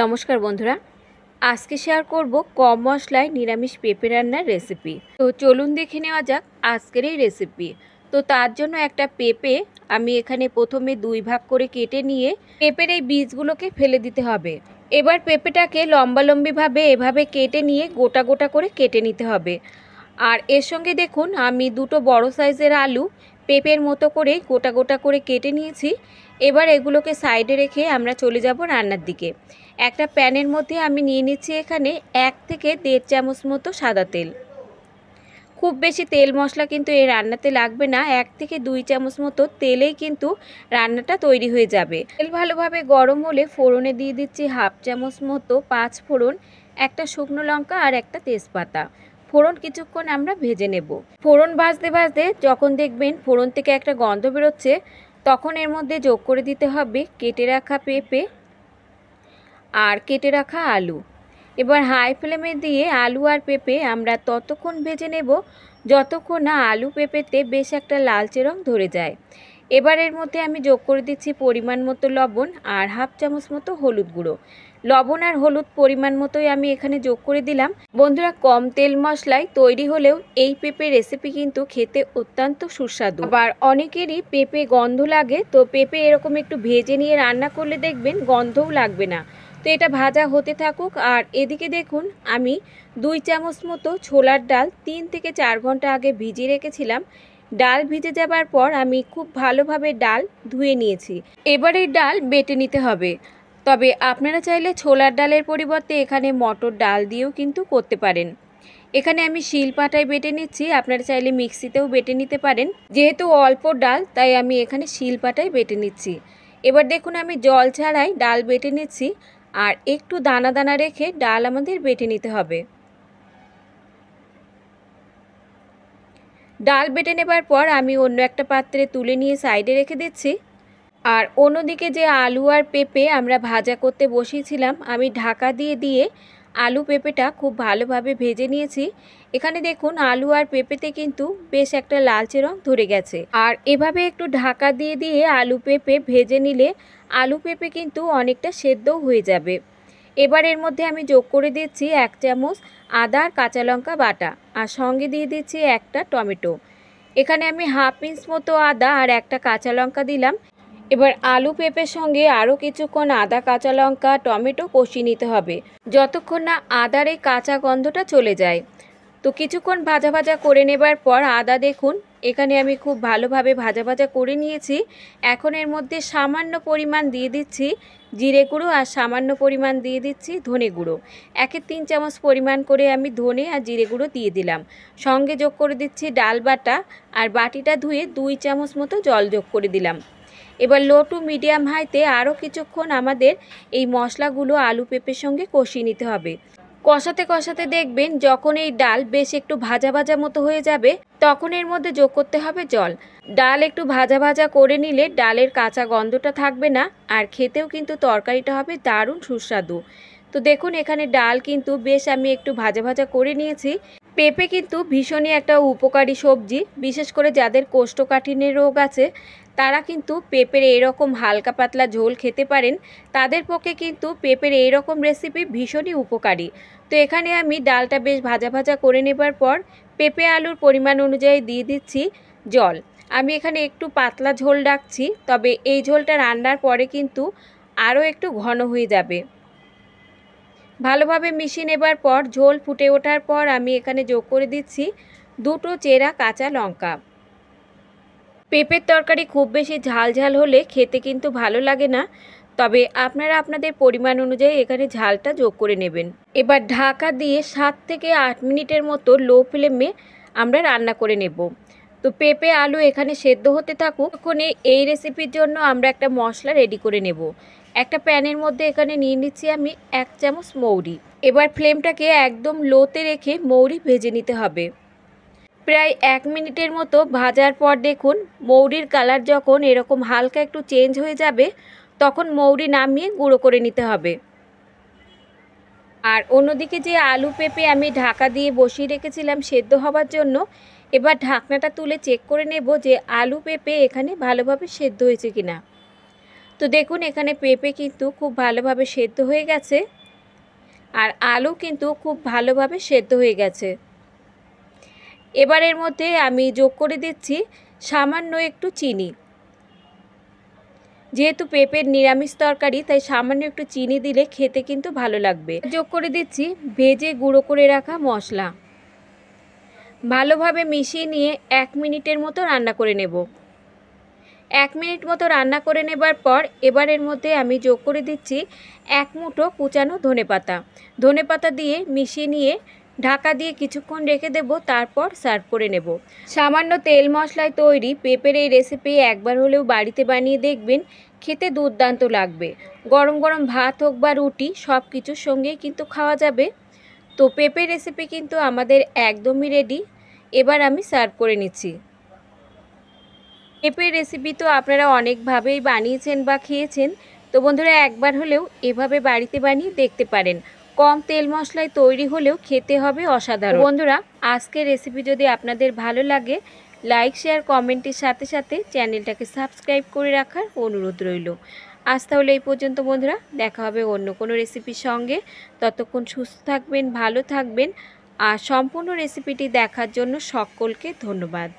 নমস্কার বন্ধুরা, আজকে শেয়ার করব কম মশলায় নিরামিষ পেঁপে রান্নার রেসিপি। তো চলুন দেখে নেওয়া যাক আজকের এই রেসিপি। তো তার জন্য একটা পেঁপে আমি এখানে প্রথমে 2 ভাগ করে কেটে নিয়ে পেঁপের এই বীজগুলোকে ফেলে দিতে হবে। এবার পেঁপেটাকে লম্বালম্বিভাবে এভাবে কেটে নিয়ে গোটা গোটা করে কেটে নিতে হবে। আর এর সঙ্গে দেখুন আমি দুটো বড় সাইজের আলু পেঁপের মতো করে গোটা গোটা করে কেটে নিয়েছি। এবার এগুলোকে সাইডে রেখে আমরা চলে যাব রান্নার দিকে। একটা প্যানের মধ্যে আমি নিয়ে নিচ্ছি এখানে 1 থেকে 1.5 চামচ মতো সাদা তেল। খুব বেশি তেল মশলা কিন্তু এই রান্নাতে লাগবে না, 1 থেকে 2 চামচ মতো তেলেই কিন্তু রান্নাটা তৈরি হয়ে যাবে। তেল ভালোভাবে গরম হলে ফোড়নে দিয়ে দিচ্ছি 1/2 চামচ মতো 5 ফোড়ন, একটা শুকনো লঙ্কা আর একটা তেজপাতা। ফোড়ন কিছুক্ষণ আমরা ভেজে নেব। ফোড়ন ভাজতে ভাজতে যখন দেখবেন ফোড়ন থেকে একটা গন্ধ বেরোচ্ছে, তখন এর মধ্যে যোগ করে দিতে হবে কেটে রাখা পেঁপে আর কেটে রাখা আলু। এবার হাই ফ্লেমে দিয়ে আলু আর পেঁপে আমরা ততক্ষণ ভেজে নেব যতক্ষণ না আলু পেঁপেতে বেশ একটা লালচে রং ধরে যায়। এবার এর মধ্যে আমি যোগ করে দিচ্ছি পরিমাণ মতো লবণ আর 1/2 চামচ মতো হলুদ গুঁড়ো। লবণ আর হলুদ পরিমাণ মতোই আমি এখানে যোগ করে দিলাম। বন্ধুরা, কম তেল মশলায় তৈরি হলেও এই পেঁপে রেসিপি কিন্তু খেতে অত্যন্ত সুস্বাদু। আবার অনেকেরই পেঁপে গন্ধ লাগে, তো পেঁপে এরকম একটু ভেজে নিয়ে রান্না করলে দেখবেন গন্ধও লাগবে না। তো এটা ভাজা হতে থাকুক। আর এদিকে দেখুন আমি 2 চামচ মতো ছোলার ডাল 3 থেকে 4 ঘন্টা আগে ভিজিয়ে রেখেছিলাম। ডাল ভিজে যাবার পর আমি খুব ভালোভাবে ডাল ধুয়ে নিয়েছি। এবার এই ডাল বেটে নিতে হবে। তবে আপনারা চাইলে ছোলার ডালের পরিবর্তে এখানে মটর ডাল দিয়েও কিন্তু করতে পারেন। এখানে আমি শিলপাটায় বেটে নিচ্ছি, আপনারা চাইলে মিক্সিতেও বেটে নিতে পারেন। যেহেতু অল্প ডাল তাই আমি এখানে শিলপাটায় বেটে নিচ্ছি। এবার দেখুন আমি জল ছাড়াই ডাল বেটে নিচ্ছি, আর একটু দানা দানা রেখে ডাল আমাদের বেটে নিতে হবে। ডাল বেটে নেবার পর আমি অন্য একটা পাত্রে তুলে নিয়ে সাইডে রেখে দিচ্ছি। আর অন্যদিকে যে আলু আর পেঁপে আমরা ভাজা করতে বসিয়েছিলাম, আমি ঢাকা দিয়ে দিয়ে আলু পেঁপেটা খুব ভালোভাবে ভেজে নিয়েছি। এখানে দেখুন আলু আর পেঁপেতে কিন্তু বেশ একটা লালচে রং ধরে গেছে। আর এভাবে একটু ঢাকা দিয়ে দিয়ে আলু পেঁপে ভেজে নিলে আলু পেঁপে কিন্তু অনেকটা সেদ্ধও হয়ে যাবে। এবার এর মধ্যে আমি যোগ করে দিচ্ছি 1 চামচ আদা আর কাঁচা লঙ্কা বাটা, আর সঙ্গে দিয়ে দিচ্ছি একটা টমেটো। এখানে আমি 1/2 ইঞ্চ মতো আদা আর একটা কাঁচা লঙ্কা দিলাম। এবার আলু পেঁপের সঙ্গে আরও কিছুক্ষণ আদা কাঁচা লঙ্কা টমেটো কষিয়ে নিতে হবে, যতক্ষণ না আদার এই কাঁচা গন্ধটা চলে যায়। তো কিছুক্ষণ ভাজা ভাজা করে নেবার পর আদা দেখুন এখানে আমি খুব ভালোভাবে ভাজা ভাজা করে নিয়েছি। এখন এর মধ্যে সামান্য পরিমাণ দিয়ে দিচ্ছি জিরে গুঁড়ো আর সামান্য পরিমাণ দিয়ে দিচ্ছি ধনে গুঁড়ো। 1-3 চামচ পরিমাণ করে আমি ধনে আর জিরে গুঁড়ো দিয়ে দিলাম। সঙ্গে যোগ করে দিচ্ছি ডাল বাটা, আর বাটিটা ধুয়ে 2 চামচ মতো জল যোগ করে দিলাম। এবার লো টু মিডিয়াম হাইতে আরও কিছুক্ষণ আমাদের এই মশলাগুলো আলু পেঁপের সঙ্গে কষিয়ে নিতে হবে। কষাতে কষাতে দেখবেন যখন এই ডাল বেশ একটু ভাজা ভাজা মতো হয়ে যাবে, তখন এর মধ্যে যোগ করতে হবে জল। ডাল একটু ভাজা ভাজা করে নিলে ডালের কাঁচা গন্ধটা থাকবে না, আর খেতেও কিন্তু তরকারিটা হবে দারুণ সুস্বাদু। তো দেখুন এখানে ডাল কিন্তু বেশ আমি একটু ভাজা ভাজা করে নিয়েছি। পেঁপে কিন্তু ভীষণই একটা উপকারী সবজি, বিশেষ করে যাদের কোষ্ঠকাঠিন্যের রোগ আছে তারা কিন্তু পেঁপের এইরকম হালকা পাতলা ঝোল খেতে পারেন। তাদের পক্ষে কিন্তু পেঁপের এইরকম রেসিপি ভীষণই উপকারী। তো এখানে আমি ডালটা বেশ ভাজা ভাজা করে নেবার পর পেঁপে আলুর পরিমাণ অনুযায়ী দিয়ে দিচ্ছি জল। আমি এখানে একটু পাতলা ঝোল রাখছি, তবে এই ঝোলটা রান্নার পরে কিন্তু আরও একটু ঘন হয়ে যাবে। ভালোভাবে মিশিয়ে নেবার পর ঝোল ফুটে ওঠার পর আমি এখানে যোগ করে দিচ্ছি 2টো চেরা কাঁচা লঙ্কা। পেঁপের তরকারি খুব বেশি ঝাল ঝাল হলে খেতে কিন্তু ভালো লাগে না, তবে আপনারা আপনাদের পরিমাণ অনুযায়ী এখানে ঝালটা যোগ করে নেবেন। এবার ঢাকা দিয়ে 7 থেকে 8 মিনিটের মতো লো ফ্লেমে আমরা রান্না করে নেব। তো পেঁপে আলু এখানে সেদ্ধ হতে থাকুক। ওখানে এই রেসিপির জন্য আমরা একটা মশলা রেডি করে নেব। একটা প্যানের মধ্যে এখানে নিয়ে নিচ্ছি আমি 1 চামচ মৌরি। এবার ফ্লেমটাকে একদম লোতে রেখে মৌরি ভেজে নিতে হবে। প্রায় 1 মিনিটের মতো ভাজার পর দেখুন মৌরির কালার যখন এরকম হালকা একটু চেঞ্জ হয়ে যাবে, তখন মৌরি নামিয়ে গুঁড়ো করে নিতে হবে। আর অন্যদিকে যে আলু পেঁপে আমি ঢাকা দিয়ে বসিয়ে রেখেছিলাম সেদ্ধ হবার জন্য, এবার ঢাকনাটা তুলে চেক করে নেব যে আলু পেঁপে এখানে ভালোভাবে সেদ্ধ হয়েছে কিনা। তো দেখুন এখানে পেঁপে কিন্তু খুব ভালোভাবে সেদ্ধ হয়ে গেছে, আর আলু কিন্তু খুব ভালোভাবে সেদ্ধ হয়ে গেছে। এবার এর মধ্যে আমি যোগ করে দিচ্ছি সামান্য একটু চিনি। যেহেতু পেঁপের নিরামিষ তরকারি, তাই সামান্য একটু চিনি দিলে খেতে কিন্তু ভালো লাগবে। যোগ করে দিচ্ছি ভেজে গুঁড়ো করে রাখা মশলা। ভালোভাবে মিশিয়ে নিয়ে 1 মিনিটের মতো রান্না করে নেব। 1 মিনিট মতো রান্না করে নেবার পর এবার এর মধ্যে আমি যোগ করে দিচ্ছি 1 মুঠো কুচানো ধনেপাতা। ধনেপাতা দিয়ে মিশিয়ে নিয়ে ঢাকা দিয়ে কিছুক্ষণ রেখে দেব, তারপর সার্ভ করে নেব। সামান্য তেল মশলায় তৈরি পেঁপের এই রেসিপি একবার হলেও বাড়িতে বানিয়ে দেখবেন, খেতে দুর্দান্ত লাগবে। গরম গরম ভাত হোক বা রুটি, সব কিছুর সঙ্গেই কিন্তু খাওয়া যাবে। তো পেঁপের রেসিপি কিন্তু আমাদের একদমই রেডি। এবার আমি সার্ভ করে নিচ্ছি। পেঁপের রেসিপি তো আপনারা অনেকভাবেই বানিয়েছেন বা খেয়েছেন, তো বন্ধুরা একবার হলেও এভাবে বাড়িতে বানিয়ে দেখতে পারেন। কম তেল মশলায় তৈরি হলেও খেতে হবে অসাধারণ। বন্ধুরা আজকের রেসিপি যদি আপনাদের ভালো লাগে, লাইক শেয়ার কমেন্টের সাথে সাথে চ্যানেলটাকে সাবস্ক্রাইব করে রাখার অনুরোধ রইল। আজ তাহলে এই পর্যন্ত বন্ধুরা, দেখা হবে অন্য কোনো রেসিপির সঙ্গে। ততক্ষণ সুস্থ থাকবেন, ভালো থাকবেন, আর সম্পূর্ণ রেসিপিটি দেখার জন্য সকলকে ধন্যবাদ।